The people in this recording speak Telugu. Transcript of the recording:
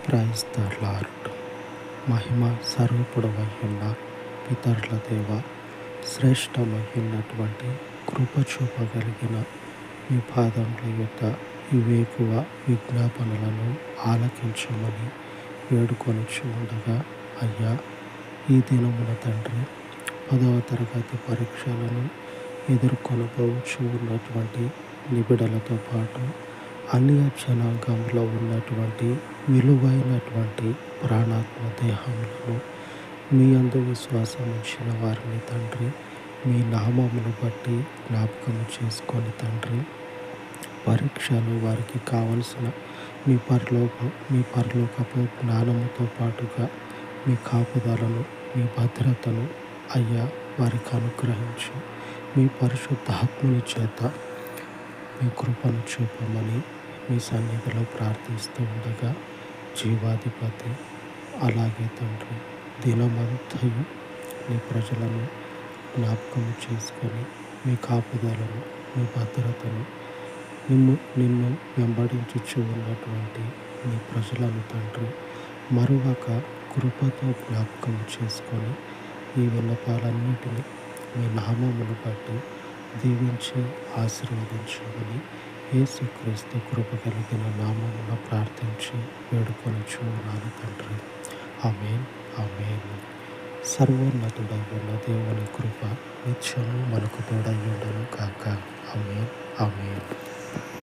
Praise the Lord. మహిమ స్వరూపుడవైయున్న పితరుల దేవ, శ్రేష్టమైనటువంటి కృప చూపగలిగిన మీ పాదముల యొక్క ఈ వేకువ విజ్ఞాపనలను ఆలకించమని వేడుకొనుచు ఉండగా, అయ్యా ఈ దినమున తండ్రి 10వ తరగతి పరీక్షలను ఎదుర్కొనబోచు ఉన్నటువంటి నిబిడలతో పాటు అన్య జనాంగంలో ఉన్నటువంటి విలువైనటువంటి ప్రాణాత్మ దేహములను మీ యందు విశ్వాసం ఉంచిన వారిని తండ్రి మీ నామమును బట్టి జ్ఞాపకము చేసుకొని తండ్రి పరీక్షలు వారికి కావలసిన మీ పరలోకపు జ్ఞానముతో పాటుగా మీ కాపుదలను మీ భద్రతను అయ్యా వారికి అనుగ్రహించి మీ పరిశుద్ధాత్మని చేత మీ కృపను చూపమని మీ సన్నిధిలో ప్రార్థిస్తూ ఉండగా, జీవాధిపతి అలాగే తండ్రి దినమంతయు మీ ప్రజలను జ్ఞాపకము చేసుకొని మీ కాపుదలను మీ భద్రతను నిన్ను వెంబడించుచు ఉన్నటువంటి మీ ప్రజలను తండ్రి మరొక కృపతో జ్ఞాపకం చేసుకొని ఈ విన్నపాలన్నిటినీ మీ నామమును బట్టి దీవించి ఆశీర్వదించమని యేసుక్రీస్తు కృప కలిగిన నామమున ప్రార్థించి వేడుకొనుచు ఉన్నాను తండ్రి. ఆమేన్, ఆమేన్. సర్వోన్నతుడై ఉన్న దేవుని కృప నిత్యము మనకు తోడై ఉండును కాక. ఆమేన్, ఆమేన్.